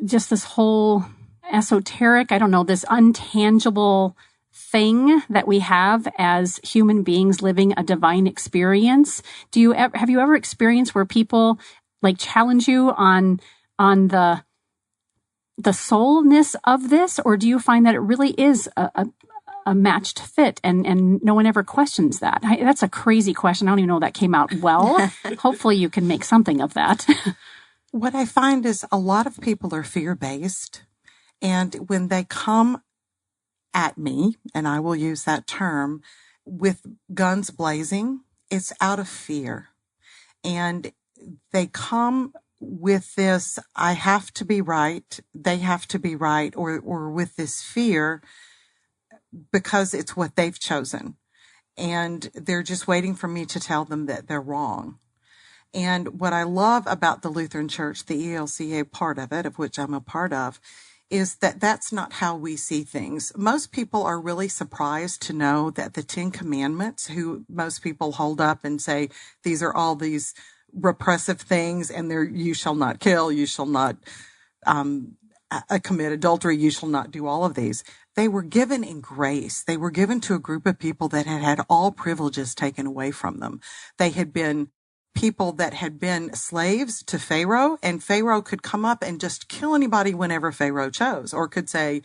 just this whole esoteric, I don't know, this untangible thing that we have as human beings living a divine experience. Have you ever experienced where people like challenge you on the soulness of this, or do you find that it really is a matched fit and no one ever questions that? That's a crazy question. I don't even know that came out well. Hopefully you can make something of that. What I find is a lot of people are fear-based. And when they come at me, and I will use that term, with guns blazing, it's out of fear. And they come with this, I have to be right, they have to be right, or with this fear because it's what they've chosen. And they're just waiting for me to tell them that they're wrong. And what I love about the Lutheran Church, the ELCA part of it, of which I'm a part of, is that that's not how we see things. Most people are really surprised to know that the 10 Commandments, who most people hold up and say, these are all these repressive things, and they're, you shall not kill, you shall not commit adultery, you shall not do all of these. They were given in grace. They were given to a group of people that had had all privileges taken away from them. They had been people that had been slaves to Pharaoh, and Pharaoh could come up and just kill anybody whenever Pharaoh chose, or could say,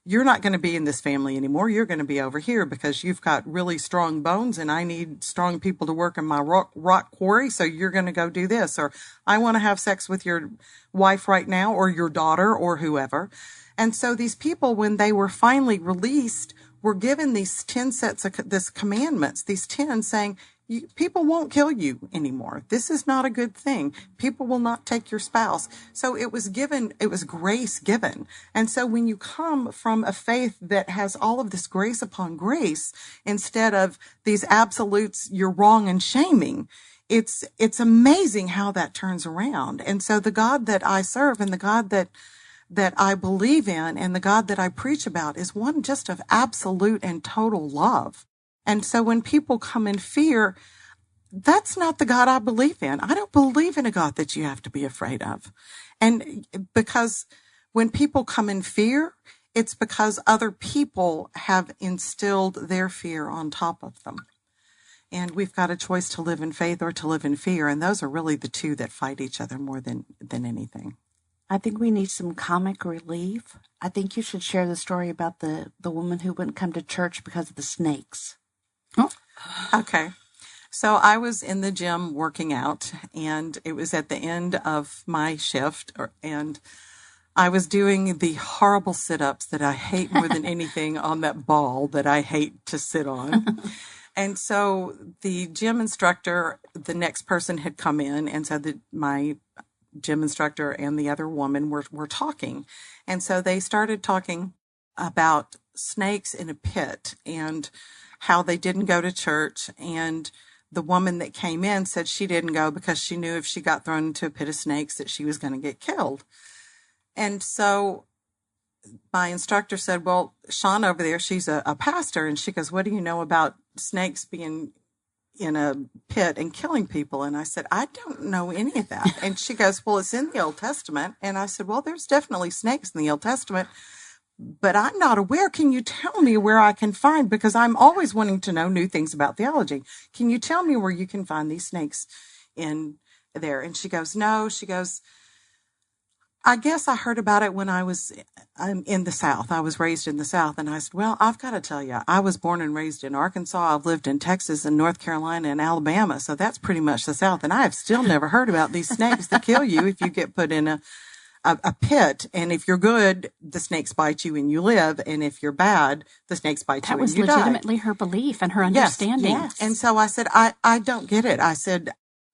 you're not going to be in this family anymore. You're going to be over here because you've got really strong bones and I need strong people to work in my rock quarry. So you're going to go do this, or I want to have sex with your wife right now, or your daughter, or whoever. And so these people, when they were finally released, were given these 10 sets of this commandments, these 10 saying, people won't kill you anymore. This is not a good thing. People will not take your spouse. So it was grace given. And so when you come from a faith that has all of this grace upon grace, instead of these absolutes, you're wrong and shaming, it's amazing how that turns around. And so the God that I serve and the God that I believe in and the God that I preach about is one just of absolute and total love. And so when people come in fear, that's not the God I believe in. I don't believe in a God that you have to be afraid of. And because when people come in fear, it's because other people have instilled their fear on top of them. And we've got a choice to live in faith or to live in fear. And those are really the two that fight each other more than anything. I think we need some comic relief. I think you should share the story about the woman who wouldn't come to church because of the snakes. Oh. Okay. So I was in the gym working out, and it was at the end of my shift, and I was doing the horrible sit-ups that I hate more than anything on that ball that I hate to sit on. And so the gym instructor, the next person had come in, and so my gym instructor and the other woman were talking. And so they started talking about snakes in a pit and how they didn't go to church. And the woman that came in said she didn't go because she knew if she got thrown into a pit of snakes that she was going to get killed. And so my instructor said, well, Shawn over there, she's a pastor. And she goes, what do you know about snakes being in a pit and killing people? And I said, I don't know any of that. And she goes, well, it's in the Old Testament. And I said, well, there's definitely snakes in the Old Testament, but I'm not aware. Can you tell me where I can find, because I'm always wanting to know new things about theology. Can you tell me where you can find these snakes in there? And she goes, no. She goes, I guess I heard about it when I was in the South. I was raised in the South. And I said, well, I've got to tell you, I was born and raised in Arkansas. I've lived in Texas and North Carolina and Alabama. So that's pretty much the South. And I have still never heard about these snakes that kill you if you get put in a pit. And if you're good, the snakes bite you and you live. And if you're bad, the snakes bite you and you die. That was legitimately her belief and her understanding. Yes. And so I said, I don't get it. I said,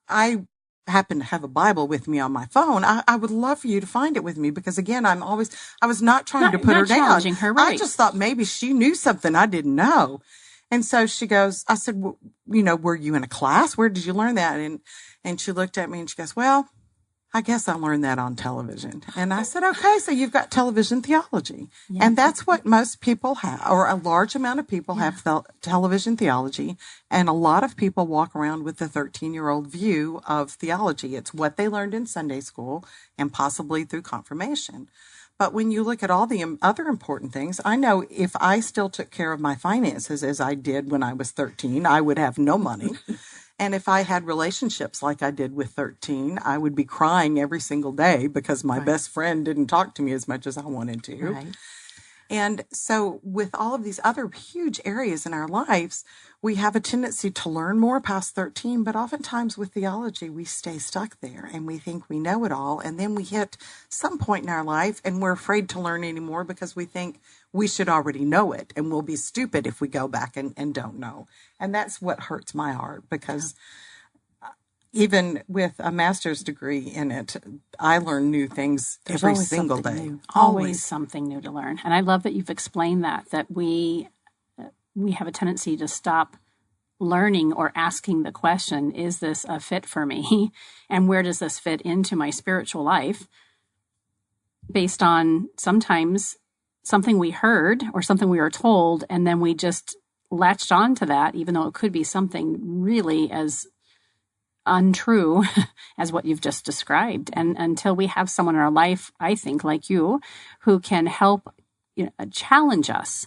I happen to have a Bible with me on my phone. I would love for you to find it with me, because again, I was not trying to put her down. Challenging her, right. I just thought maybe she knew something I didn't know. And so she goes, I said, well, were you in a class? Where did you learn that? And she looked at me and she goes, well, I guess I learned that on television. And I said, okay, so you've got television theology. Yes. And that's what most people have, or a large amount of people have television theology. And a lot of people walk around with the 13-year-old view of theology. It's what they learned in Sunday school and possibly through confirmation. But when you look at all the other important things, I know if I still took care of my finances as I did when I was 13, I would have no money. And if I had relationships like I did with 13, I would be crying every single day because my best friend didn't talk to me as much as I wanted to. Right. And so with all of these other huge areas in our lives, we have a tendency to learn more past 13, but oftentimes with theology, we stay stuck there and we think we know it all. And then we hit some point in our life and we're afraid to learn anymore because we think we should already know it, and we'll be stupid if we go back and don't know. And that's what hurts my heart, because even with a master's degree in it, I learn new things every single day. New. Always something new to learn. And I love that you've explained that we have a tendency to stop learning or asking the question, is this a fit for me? And where does this fit into my spiritual life? Based on sometimes something we heard or something we were told, and then we just latched on to that, even though it could be something really as untrue as what you've just described. And until we have someone in our life, I think, like you, who can help challenge us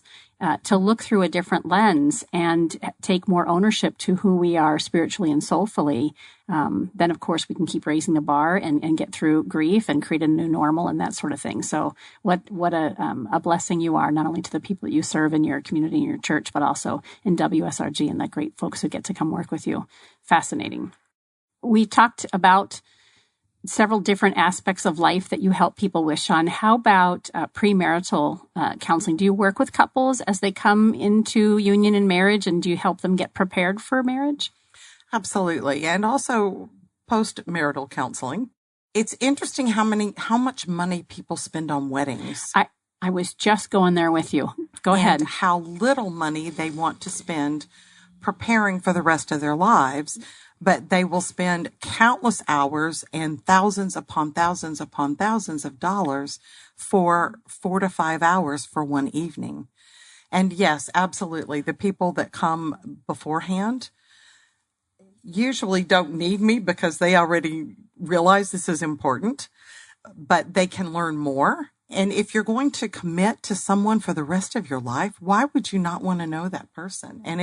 to look through a different lens and take more ownership to who we are spiritually and soulfully, then of course we can keep raising the bar and get through grief and create a new normal and that sort of thing. So what a blessing you are, not only to the people that you serve in your community and your church, but also in WSRG and the great folks who get to come work with you. Fascinating. We talked about several different aspects of life that you help people with, Shawn. How about premarital counseling? Do you work with couples as they come into union and marriage, and do you help them get prepared for marriage? Absolutely. And also post-marital counseling. It's interesting how much money people spend on weddings. I was just going there with you. Go ahead. And how little money they want to spend preparing for the rest of their lives. But they will spend countless hours and thousands upon thousands upon thousands of dollars for 4 to 5 hours for one evening. And yes, absolutely. The people that come beforehand usually don't need me because they already realize this is important, but they can learn more. And if you're going to commit to someone for the rest of your life, why would you not want to know that person? And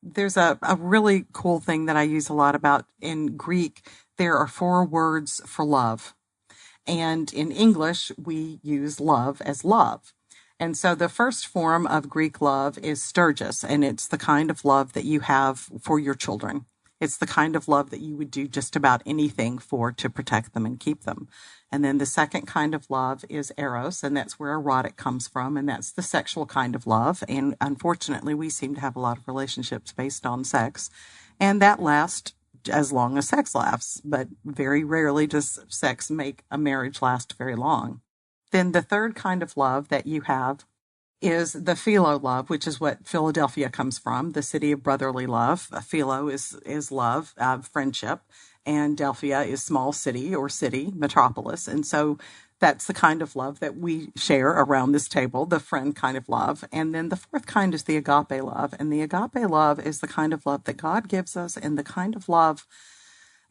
there's a really cool thing that I use a lot about in Greek. There are 4 words for love. And in English, we use love as love. And so the first form of Greek love is storgis, and it's the kind of love that you have for your children. It's the kind of love that you would do just about anything for to protect them and keep them. And then the second kind of love is eros, and that's where erotic comes from, and that's the sexual kind of love. And unfortunately, we seem to have a lot of relationships based on sex, and that lasts as long as sex lasts, but very rarely does sex make a marriage last very long. Then the third kind of love that you have is the philo love, which is what Philadelphia comes from, the city of brotherly love. Philo is love, friendship, and Delphia is small city or city, metropolis. And so that's the kind of love that we share around this table, the friend kind of love. And then the fourth kind is the agape love. And the agape love is the kind of love that God gives us and the kind of love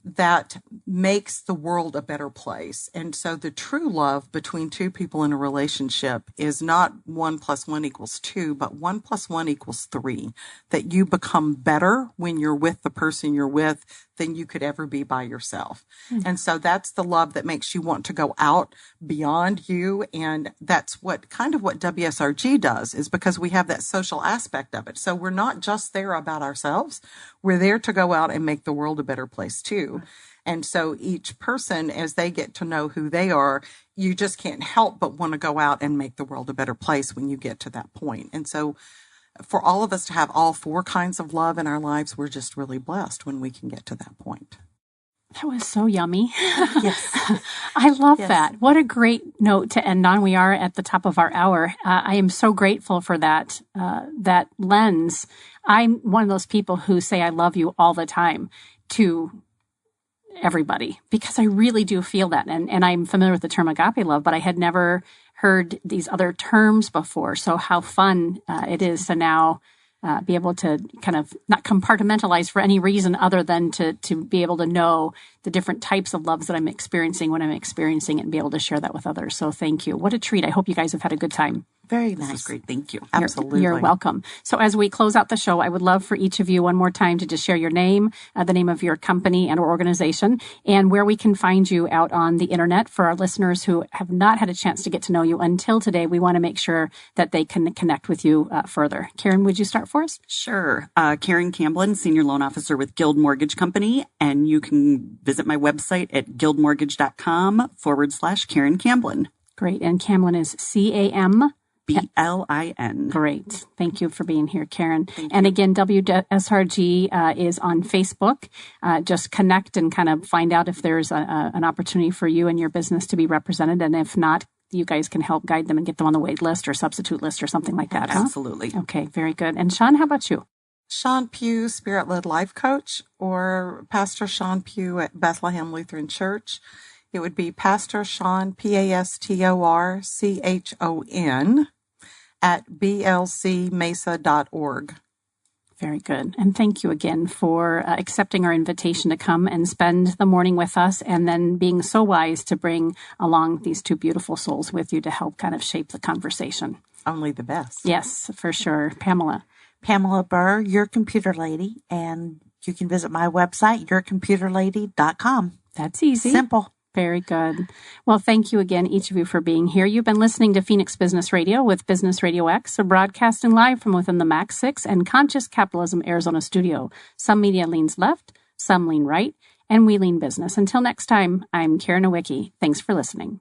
that makes the world a better place. And so the true love between two people in a relationship is not 1 + 1 = 2, but 1 + 1 = 3. That you become better when you're with the person you're with than you could ever be by yourself. Mm-hmm. And so that's the love that makes you want to go out beyond you. And that's what WSRG does, is because we have that social aspect of it. So we're not just there about ourselves. We're there to go out and make the world a better place too. And so each person, as they get to know who they are, you just can't help but want to go out and make the world a better place when you get to that point. And so for all of us to have all 4 kinds of love in our lives, we're just really blessed when we can get to that point. That was so yummy. Yes. I love that. What a great note to end on. We are at the top of our hour. I am so grateful for that lens. I'm one of those people who say I love you all the time to everybody, because I really do feel that. And I'm familiar with the term agape love, but I had never heard these other terms before. So how fun it is to now be able to kind of not compartmentalize for any reason other than to be able to know the different types of loves that I'm experiencing when I'm experiencing it and be able to share that with others. So thank you. What a treat. I hope you guys have had a good time. Very This nice. is great. Thank you. Absolutely. You're welcome. So as we close out the show, I would love for each of you one more time to just share your name, the name of your company and or organization, and where we can find you out on the internet. For our listeners who have not had a chance to get to know you until today, we want to make sure that they can connect with you further. Karen, would you start for us? Sure. Karen Camblin, Senior Loan Officer with Guild Mortgage Company. And you can visit my website at guildmortgage.com/Karen Camblin. Great. And Camblin is CAM. BLIN. Great. Thank you for being here, Karen. And again, WSRG is on Facebook. Just connect and kind of find out if there's an opportunity for you and your business to be represented. And if not, you guys can help guide them and get them on the wait list or substitute list or something like that. Absolutely. Huh? Okay, very good. And Shawn, how about you? Chon Pugh, Spirit-Led Life Coach, or Pastor Chon Pugh at Bethlehem Lutheran Church. It would be Pastor Shawn, PastorChon, at blcmesa.org. Very good. And thank you again for accepting our invitation to come and spend the morning with us, and then being so wise to bring along these 2 beautiful souls with you to help kind of shape the conversation. Only the best. Yes, for sure. Pamela. Pamela Bir, Your Computer Lady, and you can visit my website, yourcomputerlady.com. That's easy. Simple. Very good. Well, thank you again, each of you, for being here. You've been listening to Phoenix Business Radio with Business Radio X, broadcasting live from within the Max 6 and Conscious Capitalism Arizona studio. Some media leans left, some lean right, and we lean business. Until next time, I'm Karen Nowicki. Thanks for listening.